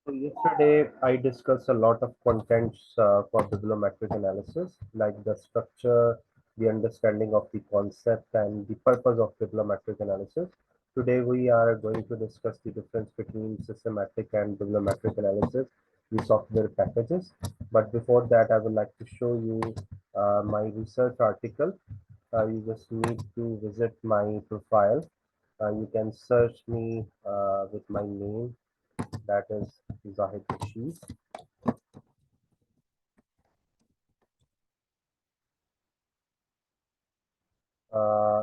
So yesterday I discussed a lot of contents for bibliometric analysis, like the structure, the understanding of the concept, and the purpose of bibliometric analysis. Today we are going to discuss the difference between systematic and bibliometric analysis, the software packages. But before that, I would like to show you my research article. You just need to visit my profile. You can search me with my name, that is Zahid Rashid. Uh,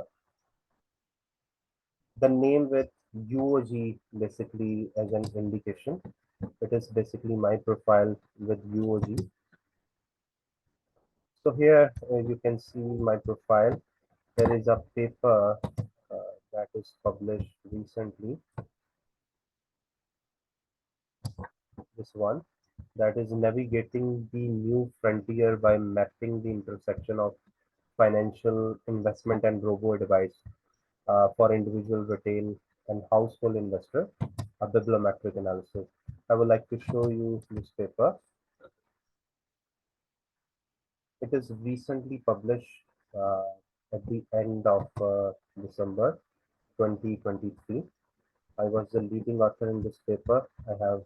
the name with UOG basically as an indication. It is basically my profile with UOG. So here you can see my profile. There is a paper that is published recently. This one, that is navigating the new frontier by mapping the intersection of financial investment and robo advice for individual, retail, and household investor, a bibliometric analysis. I would like to show you this paper. It is recently published at the end of December 2023. I was the leading author in this paper. I have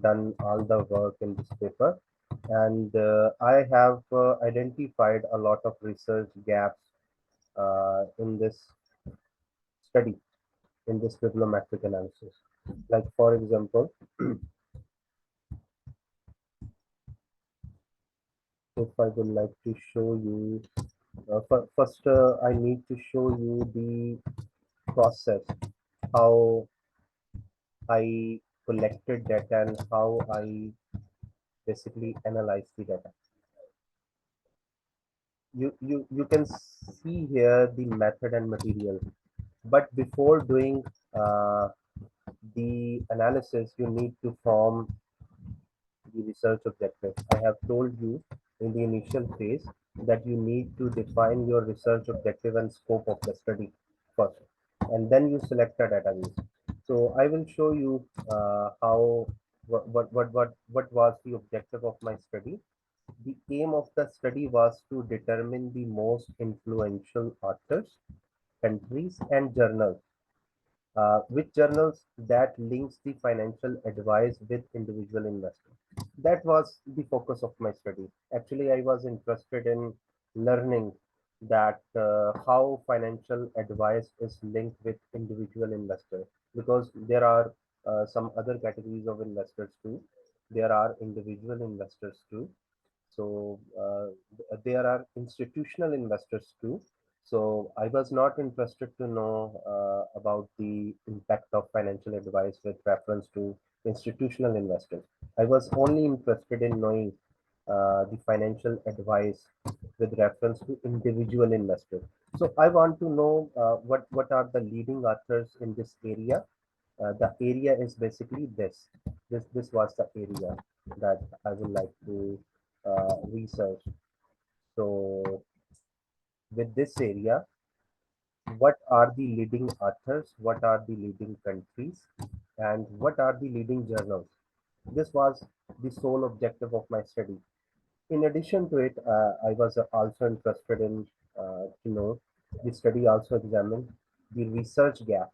done all the work in this paper, and I have identified a lot of research gaps in this study, in this bibliometric analysis. Like for example, if I would like to show you, first I need to show you the process, how I collected data and how I basically analyze the data. You can see here the method and material, but before doing uh, the analysis, you need to form the research objective. I have told you in the initial phase that you need to define your research objective and scope of the study first, and then you select a database. So I will show you how what was the objective of my study. The aim of the study was to determine the most influential authors, countries, and journals, which journals that links the financial advice with individual investors. That was the focus of my study. Actually, I was interested in learning that how financial advice is linked with individual investors, because there are some other categories of investors too. There are individual investors too. So there are institutional investors too. So I was not interested to know about the impact of financial advice with reference to institutional investors. I was only interested in knowing the financial advice with reference to individual investors. So I want to know what are the leading authors in this area. The area is basically this. This was the area that I would like to research. So with this area, what are the leading authors, what are the leading countries, and what are the leading journals? This was the sole objective of my study. In addition to it, I was also interested in to know the study also examined the research gap.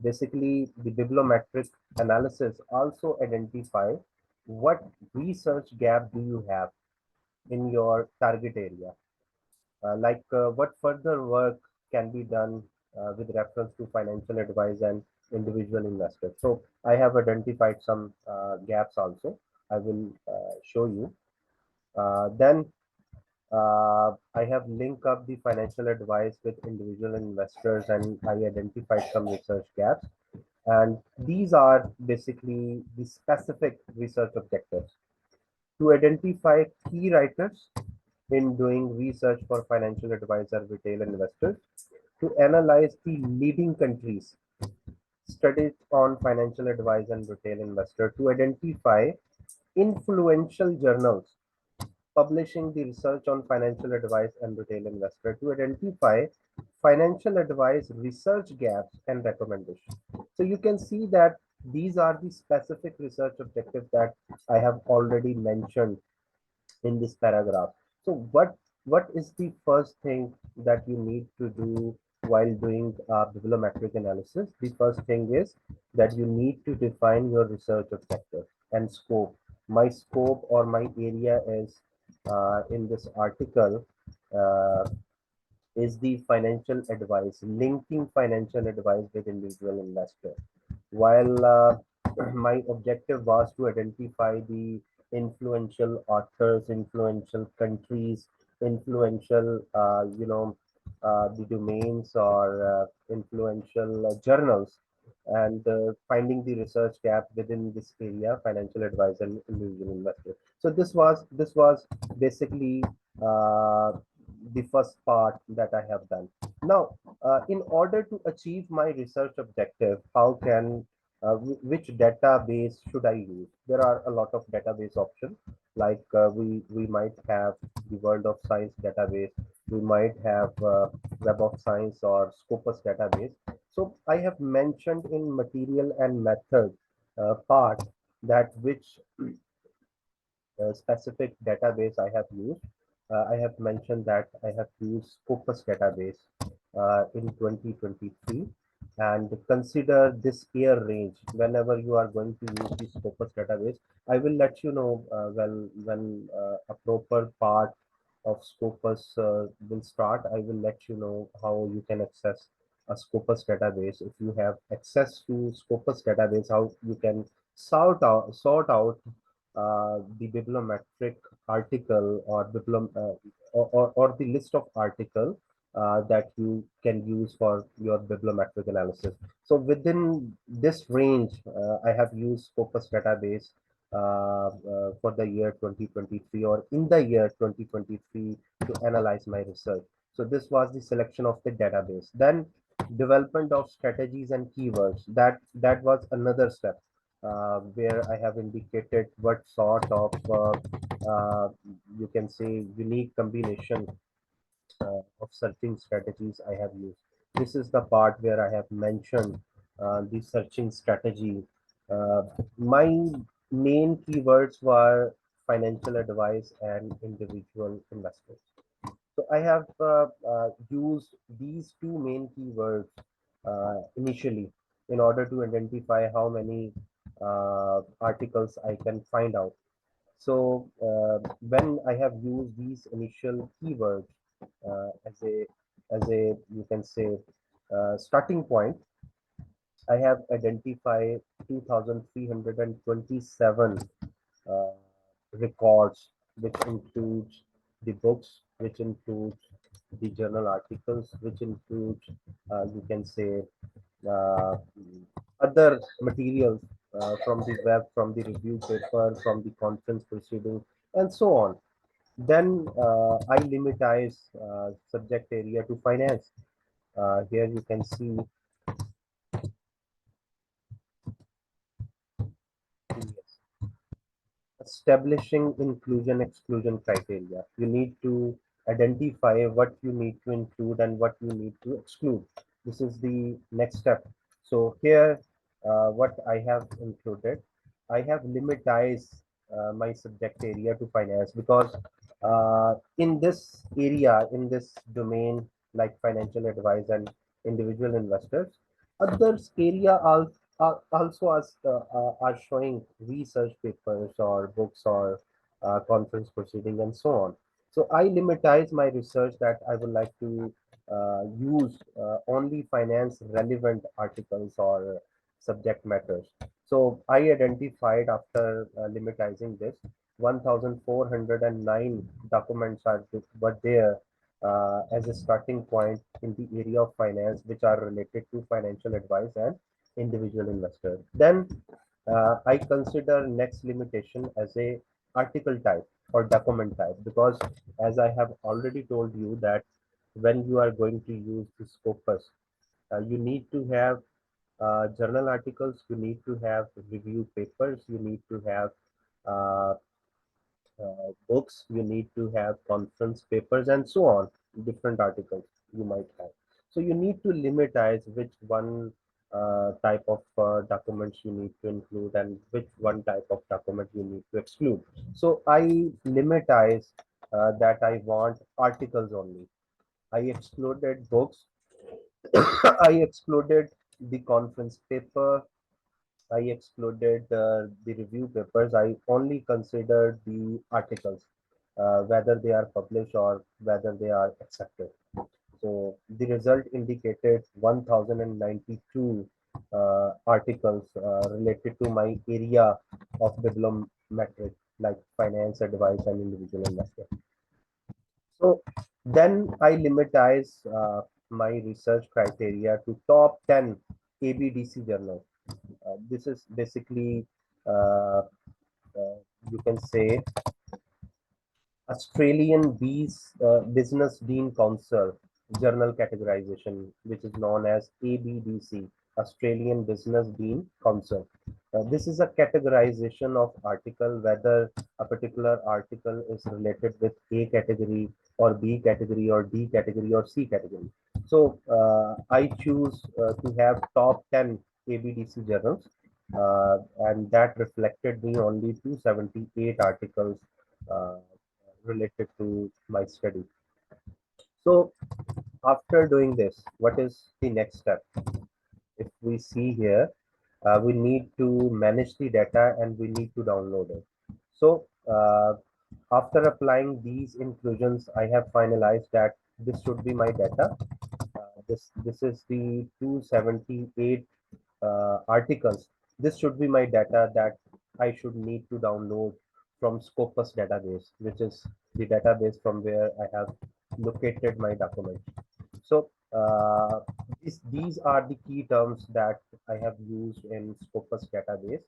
Basically, the bibliometric analysis also identify what research gap do you have in your target area. What further work can be done with reference to financial advice and individual investors. So I have identified some gaps also. I will show you. Then I have linked up the financial advice with individual investors, and I identified some research gaps. And these are basically the specific research objectives: to identify key writers in doing research for financial advisor retail investors, to analyze the leading countries studied on financial advice and retail investor, to identify influential journals publishing the research on financial advice and retail investor, to identify financial advice research gaps and recommendations. So you can see that These are the specific research objectives that I have already mentioned in this paragraph. So what is the first thing that you need to do while doing bibliometric analysis? The first thing is that you need to define your research objective and scope. My scope or my area is in this article uh, is the financial advice, linking financial advice with individual investor. While my objective was to identify the influential authors, influential countries, influential, the domains or influential journals, and finding the research gap within this area, financial advice and individual investor. So this was basically uh, the first part that I have done. Now, in order to achieve my research objective, how can which database should I use? There are a lot of database options. Like we might have the World of Science database. We might have Web of Science or Scopus database. So I have mentioned in material and method part that which specific database I have used. I have mentioned that I have used Scopus database in 2023, and consider this year range whenever you are going to use the Scopus database. I will let you know when a proper part of Scopus will start. I will let you know how you can access a Scopus database. If you have access to Scopus database, how you can sort out the bibliometric article or or the list of article that you can use for your bibliometric analysis. So within this range, I have used Scopus database for the year 2023 or in the year 2023 to analyze my research. So this was the selection of the database. Then development of strategies and keywords. That was another step where I have indicated what sort of you can say unique combination of searching strategies I have used. This is the part where I have mentioned the searching strategy. Uh, my main keywords were financial advice and individual investors. So I have used these two main keywords initially in order to identify how many articles I can find out. So when I have used these initial keywords as a you can say starting point, I have identified 2,327 uh, records, which includes the books, which includes the journal articles, which includes you can say uh, other materials from the web, from the review paper, from the conference proceeding, and so on. Then I limitize subject area to finance. Here you can see establishing inclusion exclusion criteria. You need to identify what you need to include and what you need to exclude. This is the next step. So here, what I have included, I have limitized my subject area to finance because in this area, in this domain, like financial advice and individual investors, others area also are showing research papers or books or conference proceeding and so on. So I limitize my research that I would like to use only finance relevant articles or subject matters. So I identified after limitizing this 1,409 documents were there as a starting point in the area of finance, which are related to financial advice and individual investor. Then I consider next limitation as a article type or document type, because as I have already told you that when you are going to use the Scopus, you need to have journal articles, you need to have review papers, you need to have uh, books, you need to have conference papers, and so on, different articles you might have. So you need to limitize which one type of documents you need to include and which one type of document you need to exclude. So I limitize that I want articles only. I excluded books. I excluded the conference paper. I excluded the review papers. I only considered the articles, whether they are published or whether they are accepted. So the result indicated 1092 articles related to my area of bibliometric, like finance advice and individual investor. So then I limitize my research criteria to top 10 ABDC journals. This is basically, uh, you can say, Australian Business Dean Council journal categorization, which is known as ABDC, Australian Business Dean Council. This is a categorization of article, whether a particular article is related with A category or B category or D category or C category. So I choose to have top 10 ABDC journals, and that reflected me only 278 articles uh, related to my study. So after doing this, what is the next step? If we see here, we need to manage the data and we need to download it. So after applying these inclusions, I have finalized that this should be my data. This is the 278 articles. This should be my data that I should need to download from Scopus database, which is the database from where I have located my document. So these are the key terms that I have used in Scopus database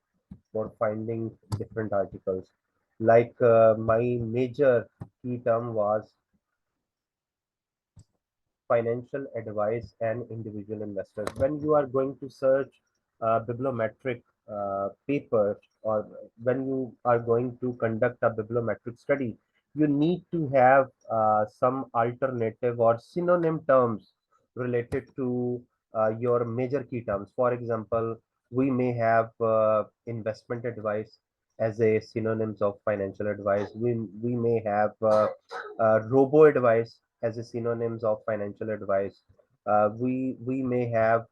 for finding different articles. Like my major key term was financial advice and individual investors. When you are going to search bibliometric papers, or when you are going to conduct a bibliometric study, you need to have some alternative or synonym terms related to your major key terms. For example, we may have investment advice as a synonyms of financial advice. We may have robo advice as a synonyms of financial advice. We may have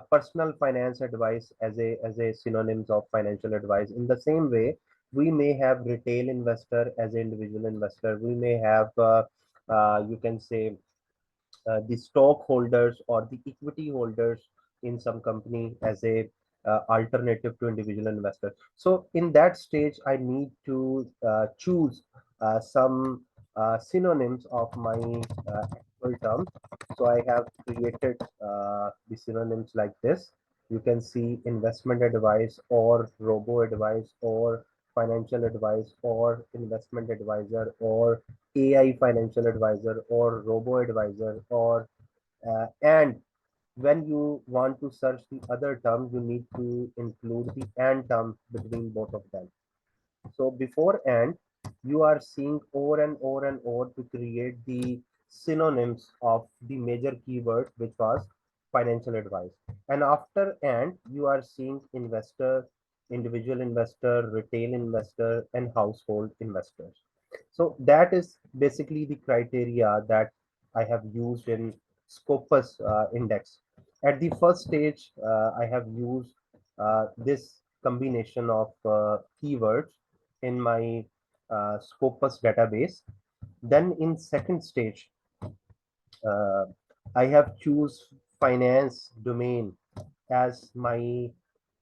personal finance advice as a synonyms of financial advice. In the same way, we may have retail investor as an individual investor. We may have you can say the stockholders or the equity holders in some company as a alternative to individual investors. So in that stage, I need to choose some synonyms of my actual terms. So I have created the synonyms like this. You can see investment advice or robo advice or financial advice or investment advisor or AI financial advisor or robo advisor, or and when you want to search the other term, you need to include the and term between both of them. So before and, you are seeing over and over and over to create the synonyms of the major keyword, which was financial advice. And after and, you are seeing investor, individual investor, retail investor, and household investors. So that is basically the criteria that I have used in Scopus index. At the first stage, I have used this combination of keywords in my Scopus database. Then in second stage, uh, I have choose finance domain as my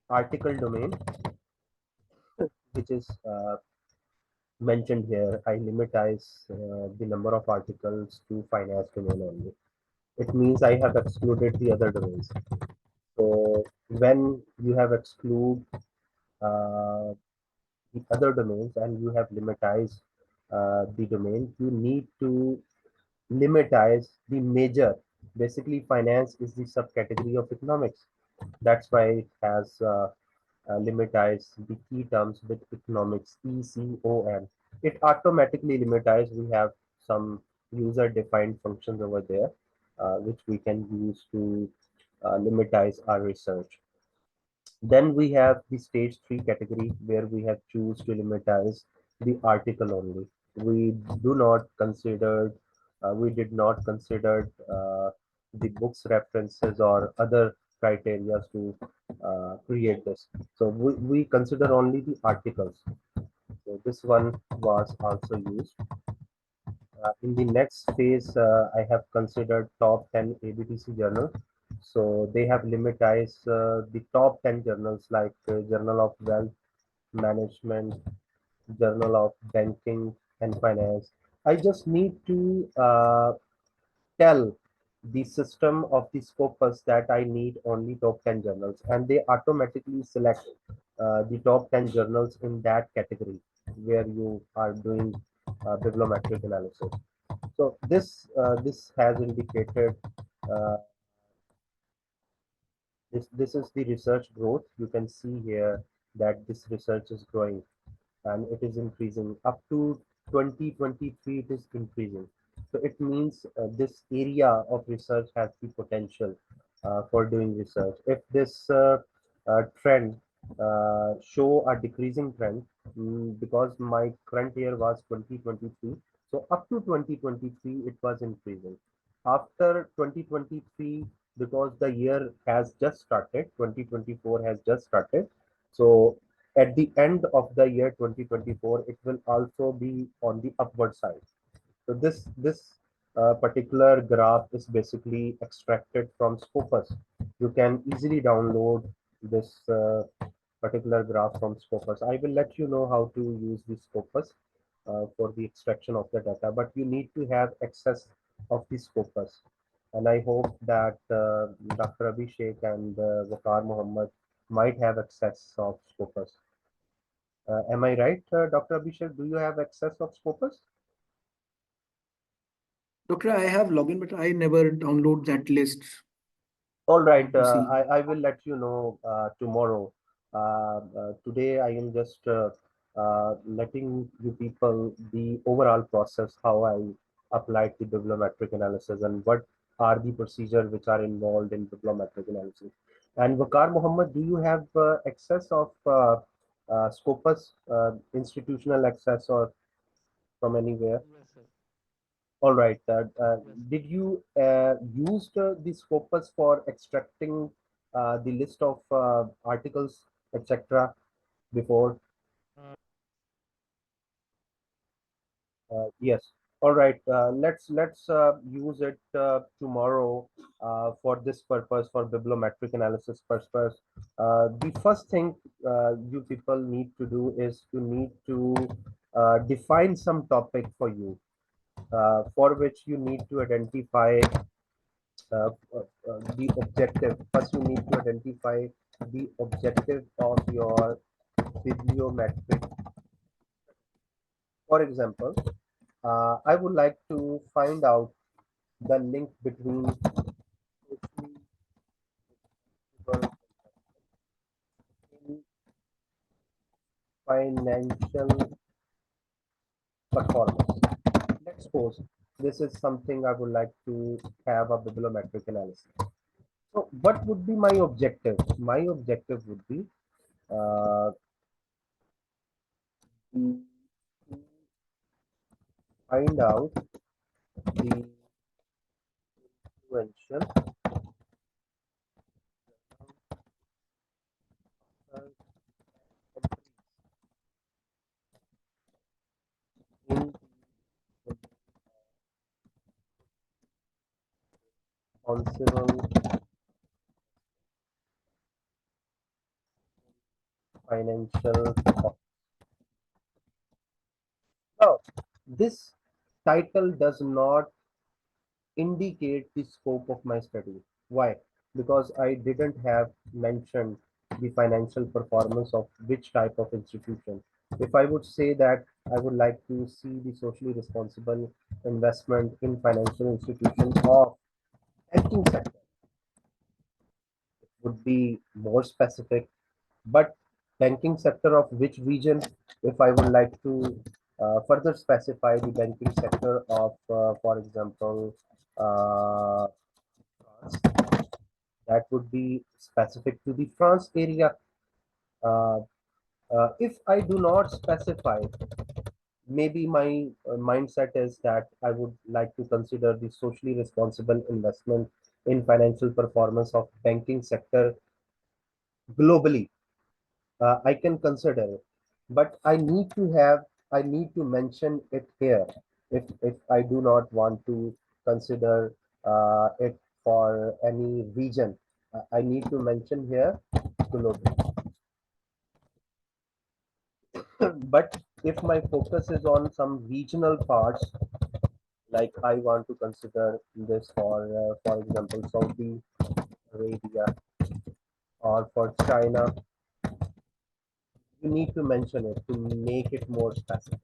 article domain, which is mentioned here. I limitize the number of articles to finance domain only. It means I have excluded the other domains. So when you have exclude uh, the other domains and you have limitized the domain, you need to limitize the major. Basically, finance is the subcategory of economics. That's why it has limitize the key terms with economics, ECOM. It automatically limitize. We have some user defined functions over there, which we can use to limitize our research. Then we have the stage three category where we have choose to limitize the article only. We do not consider, we did not consider the books references or other criteria to create this. So we consider only the articles. So this one was also used. In the next phase, I have considered top 10 ABTC journal. So they have limitized the top 10 journals like Journal of Wealth Management, Journal of Banking and Finance. I just need to tell the system of the Scopus that I need only top 10 journals, and they automatically select the top 10 journals in that category where you are doing bibliometric analysis. So this has indicated uh, this is the research growth. You can see here that this research is growing and it is increasing up to 2023. It is increasing, so it means this area of research has the potential for doing research. If this trend show a decreasing trend, because my current year was 2023, so up to 2023 it was increasing. After 2023, because the year has just started, 2024 has just started, so at the end of the year 2024 it will also be on the upward side. So this particular graph is basically extracted from Scopus. You can easily download this particular graph from Scopus. I will let you know how to use the Scopus for the extraction of the data, but you need to have access of the Scopus. And I hope that Dr. Abhishek and Waqar Muhammad might have access of Scopus. Am I right, Dr. Abhishek? Do you have access of Scopus? Doctor, I have login, but I never download that list All right, to see. I will let you know tomorrow. Today, I am just letting you people the overall process, how I applied the bibliometric analysis and what are the procedures which are involved in bibliometric analysis. And Wakar Muhammad, do you have access of Scopus, institutional access or from anywhere? Yes, sir. All right. Yes. Did you use the Scopus for extracting the list of articles, etc. before? Uh, Yes. All right. Let's use it tomorrow for this purpose, for bibliometric analysis purpose. The first thing you people need to do is you need to define some topic for you, for which you need to identify the objective. First, you need to identify the objective of your bibliometric. For example, I would like to find out the link between socially responsible in financial performance. Let's suppose this is something I would like to have a bibliometric analysis. So, what would be my objective? My objective would be uh, to find out the influential in responsible financial. Now, this title does not indicate the scope of my study. Why? Because I didn't have mentioned the financial performance of which type of institution. If I would say that I would like to see the socially responsible investment in financial institutions of banking sector, would be more specific. But banking sector of which region, if I would like to further specify the banking sector of, for example, France, That would be specific to the France area. Uh, if I do not specify, maybe my mindset is that I would like to consider the socially responsible investment in financial performance of banking sector globally. I can consider it, but I need to mention it here. If I do not want to consider it for any region, I need to mention here globally. But if my focus is on some regional parts, like I want to consider this for example, Saudi Arabia or for China, you need to mention it to make it more specific.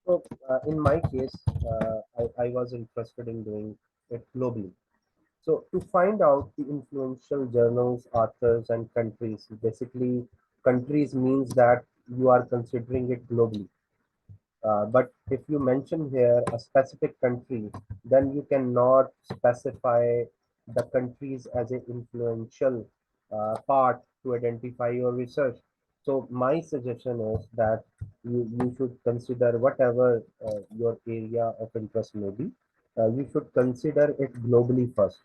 So, in my case, I was interested in doing it globally. So, to find out the influential journals, authors, and countries, basically, countries means that you are considering it globally. But if you mention here a specific country, then you cannot specify the countries as an influential part to identify your research. So my suggestion is that you should consider whatever your area of interest may be. You should consider it globally first.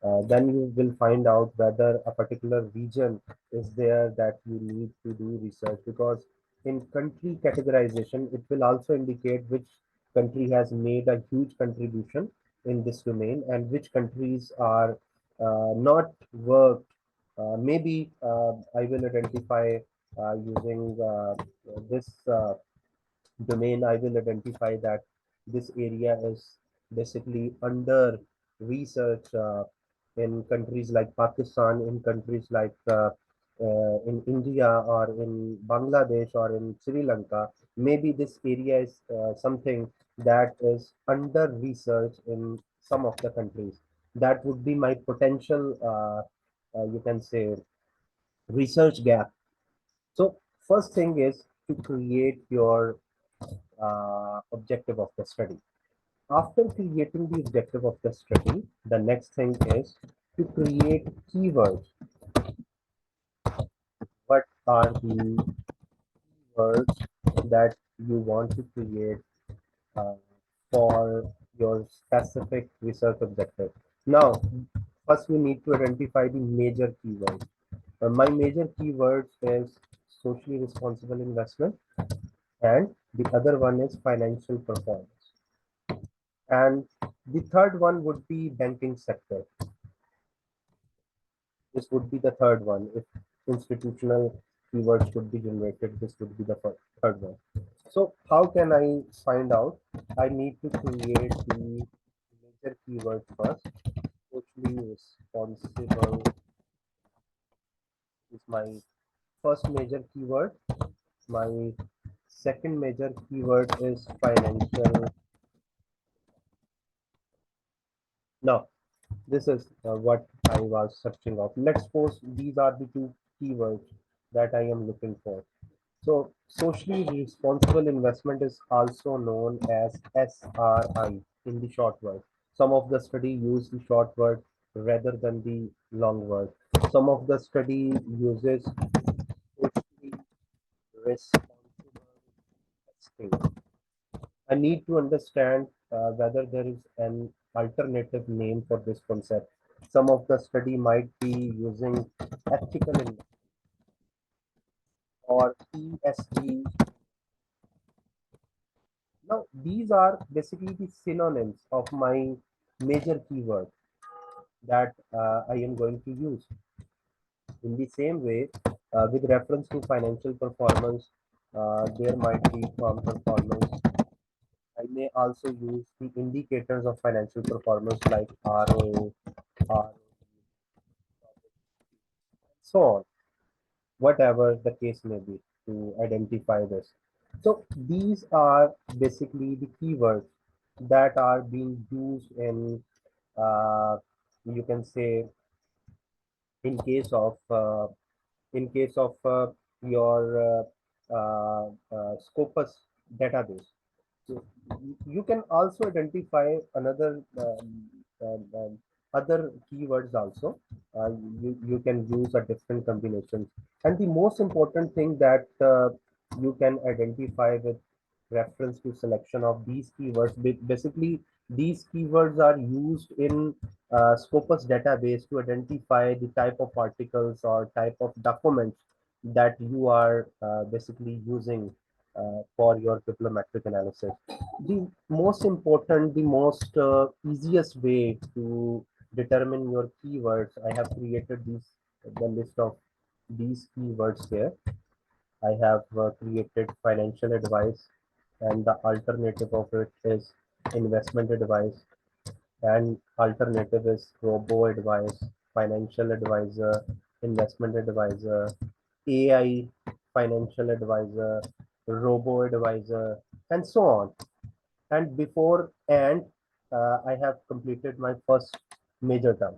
Then you will find out whether a particular region is there that you need to do research, because in country categorization it will also indicate which country has made a huge contribution in this domain and which countries are not worked. Maybe I will identify using this domain. I will identify that this area is basically under research in countries like Pakistan, in countries like in India or in Bangladesh or in Sri Lanka. Maybe this area is something that is under research in some of the countries. That would be my potential, you can say, research gap. So, first thing is to create your objective of the study. After creating the objective of the study, the next thing is to create keywords. What are the words that you want to create uh, for your specific research objective? Now, first we need to identify the major keywords. My major keywords is socially responsible investment, and the other one is financial performance. And the third one would be banking sector. This would be the third one. If institutional keywords could be generated, this would be the third one. So how can I find out? I need to create the major keyword first. Socially responsible is my first major keyword. My second major keyword is financial. Now, this is what I was searching of. Let's suppose these are the two keywords that I am looking for. So, socially responsible investment is also known as SRI in the short word. Some of the study use the short word rather than the long word. Some of the study uses socially responsible investing. I need to understand whether there is an alternative name for this concept. Some of the study might be using ethical investment or ESG. Now, these are basically the synonyms of my major keyword that I am going to use. In the same way, with reference to financial performance, there might be firm performance. I may also use the indicators of financial performance like ROA, ROE, so on, whatever the case may be, to identify this. So these are basically the keywords that are being used in, uh, you can say, in case of your Scopus database. So you can also identify another other keywords also. You can use a different combinations. And the most important thing that you can identify with reference to selection of these keywords, basically these keywords are used in Scopus database to identify the type of articles or type of documents that you are basically using for your bibliometric analysis. The most important, the most easiest way to determine your keywords, I have created the list of these keywords here. I have created financial advice, and the alternative of it is investment advice, and alternative is robo advice, financial advisor, investment advisor, AI financial advisor, robo advisor, and so on. And before and I have completed my first major term.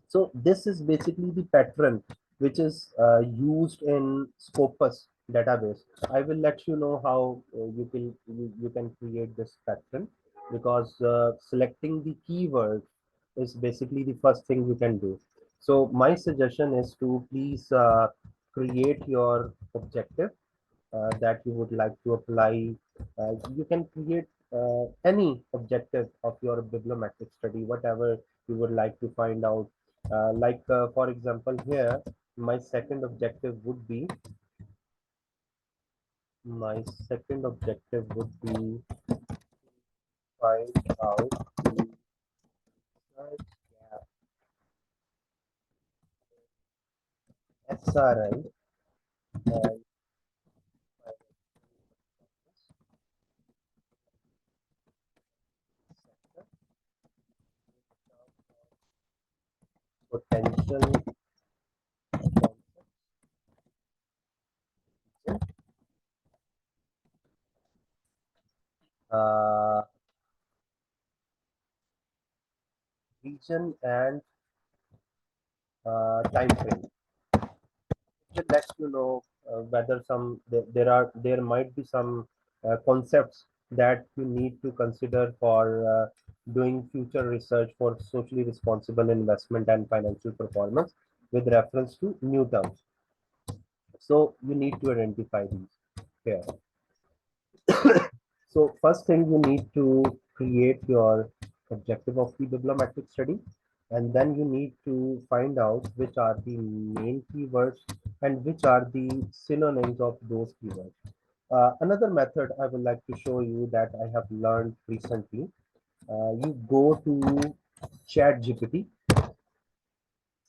So this is basically the pattern which is used in Scopus database. I will let you know how you can create this pattern, because selecting the keyword is basically the first thing you can do. So my suggestion is to please create your objective that you would like to apply. You can create any objective of your bibliometric study, whatever you would like to find out. For example, here, my second objective would be, my second objective would be find out the search gap SRI and potential uh, region and time frame. It lets you know whether there might be some concepts that you need to consider for doing future research for socially responsible investment and financial performance with reference to new terms. So you need to identify these here. So first thing, you need to create your objective of the bibliometric study, and then you need to find out which are the main keywords and which are the synonyms of those keywords. Another method I would like to show you that I have learned recently. You go to Chat GPT.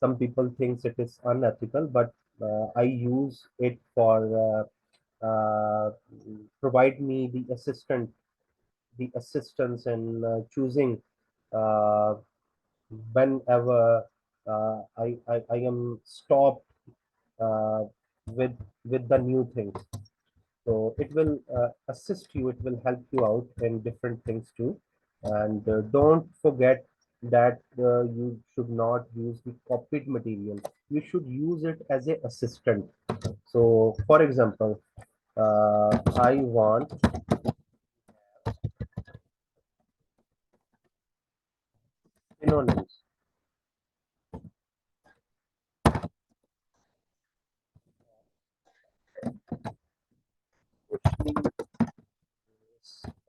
Some people think it is unethical, but I use it for provide me the assistance in choosing uh, whenever I am stopped uh, with with the new things. So it will assist you, it will help you out in different things too. And don't forget that you should not use the copied material. You should use it as a assistant. So for example, I want synonyms,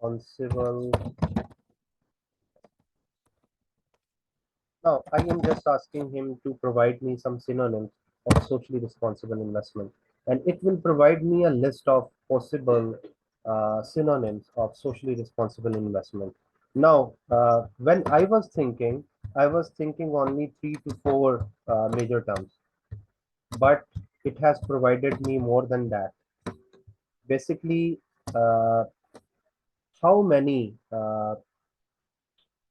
responsible. Now, I am just asking him to provide me some synonyms of socially responsible investment, and it will provide me a list of possible synonyms of socially responsible investment. Now, when I was thinking only 3 to 4 major terms, but it has provided me more than that. Basically, uh, how many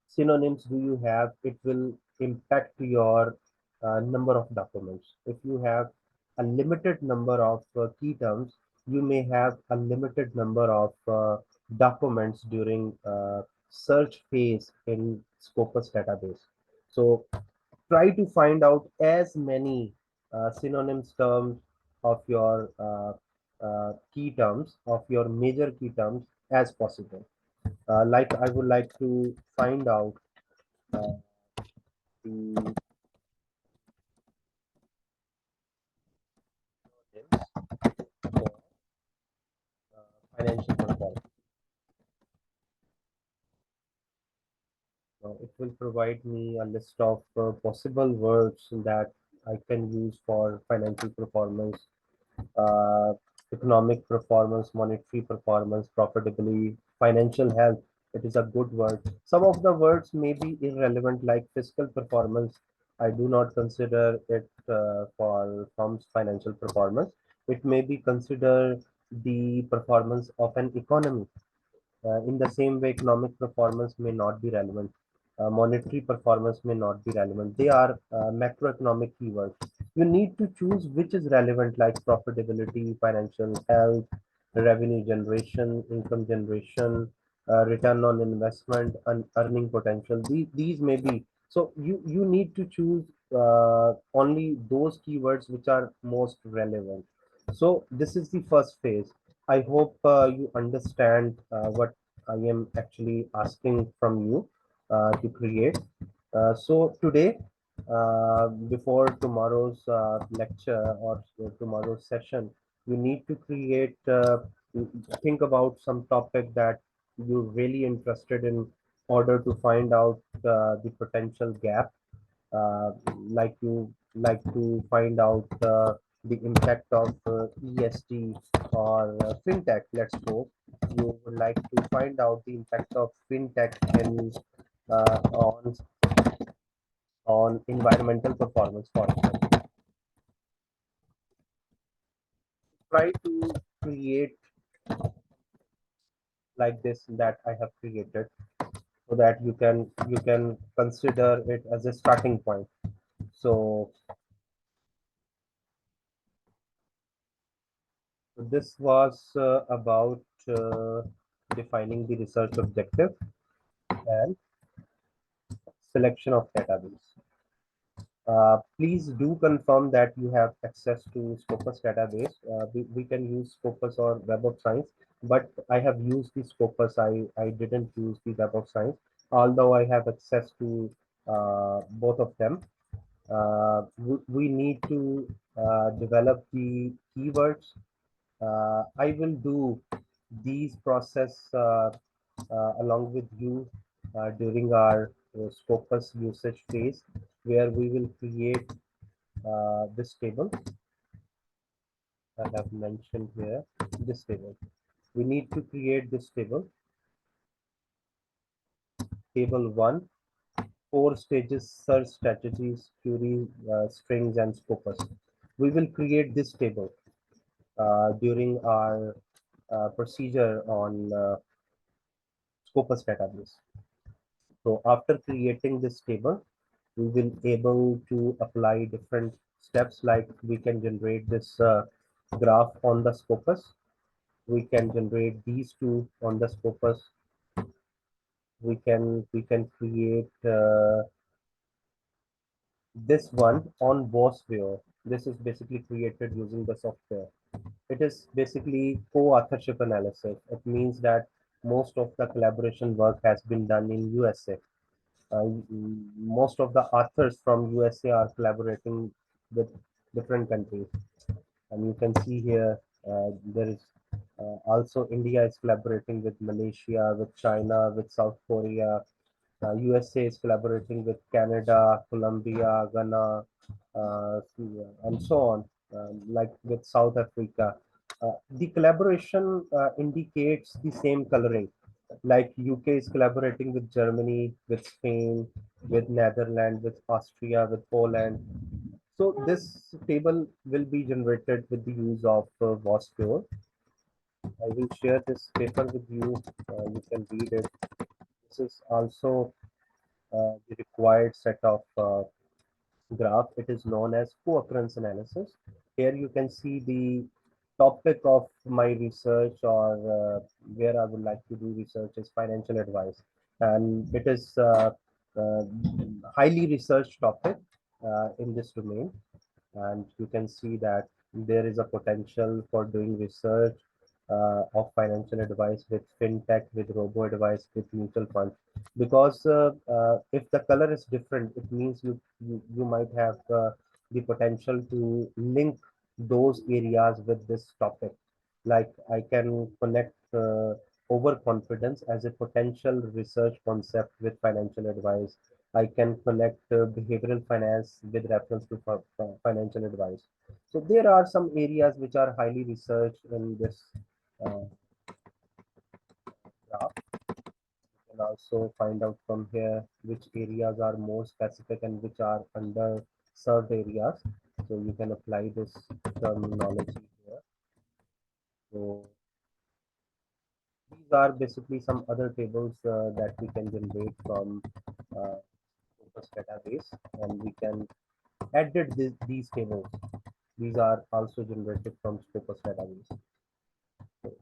synonyms do you have, it will impact your number of documents. If you have a limited number of key terms, you may have a limited number of documents during search phase in Scopus database. So try to find out as many synonyms terms of your key terms, of your major key terms as possible. Like I would like to find out uh, the for financial performance. It will provide me a list of possible words that I can use for financial performance, uh, economic performance, monetary performance, profitability, financial health. It is a good word. Some of the words may be irrelevant, like fiscal performance. I do not consider it for firm's financial performance. It may be considered the performance of an economy. In the same way, economic performance may not be relevant. Monetary performance may not be relevant. They are macroeconomic keywords. You need to choose which is relevant, like profitability, financial health, revenue generation, income generation, return on investment, and earning potential. These may be. So you need to choose only those keywords which are most relevant. So this is the first phase. I hope you understand what I am actually asking from you to create. So today, before tomorrow's lecture or tomorrow's session, you need to create, think about some topic that you're really interested in order to find out the potential gap, like you like to find out the impact of ESG or fintech. Let's go. You would like to find out the impact of fintech in on environmental performance. For example, try to create like this that I have created, so that you can consider it as a starting point. So this was about defining the research objective and selection of database. Please do confirm that you have access to Scopus database. We can use Scopus or Web of Science, but I have used the Scopus. I didn't use the Web of Science, although I have access to both of them. We need to develop the keywords. I will do these process along with you during our Scopus usage phase, where we will create this table I have mentioned here. This table. We need to create this table. Table 1, 4 stages, search strategies, query, strings, and Scopus. We will create this table during our procedure on Scopus database. So after creating this table, we will able to apply different steps, like we can generate this graph on the Scopus. We can generate these two on the Scopus. We can create this one on VOS viewer. This is basically created using the software. It is basically co-authorship analysis. It means that most of the collaboration work has been done in USA. Most of the authors from USA are collaborating with different countries, and you can see here there is also India is collaborating with Malaysia, with China, with South Korea. USA is collaborating with Canada, Colombia, Ghana, and so on, like with South Africa. The collaboration indicates the same coloring, like UK is collaborating with Germany, with Spain, with Netherlands, with Austria, with Poland. So this table will be generated with the use of VOS Pure. I will share this paper with you. You can read it. This is also the required set of graph. It is known as co-occurrence analysis. Here you can see the topic of my research, or where I would like to do research, is financial advice. And it is uh, highly researched topic in this domain. And you can see that there is a potential for doing research of financial advice, with fintech, with robo advice, with mutual funds. Because if the color is different, it means you might have the potential to link those areas with this topic. Like I can connect overconfidence as a potential research concept with financial advice. I can connect behavioral finance with reference to financial advice. So there are some areas which are highly researched in this uh, graph. You can also find out from here which areas are more specific and which are underserved areas. So you can apply this terminology here. So these are basically some other tables that we can generate from uh, Scopus database, and we can edit these tables. These are also generated from Scopus database. So to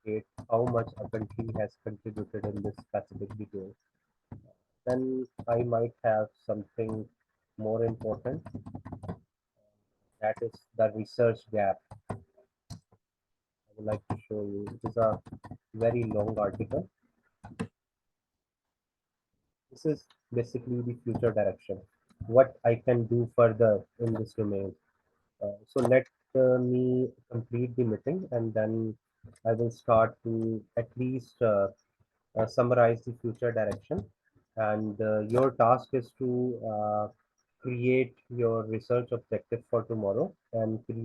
indicate how much a country has contributed in this specific detail. Then I might have something more important, that is the research gap. I would like to show you. It is a very long article. This is basically the future direction. What I can do further in this domain. So let me complete the meeting, and then I will start to at least summarize the future direction. And your task is to create your research objective for tomorrow and create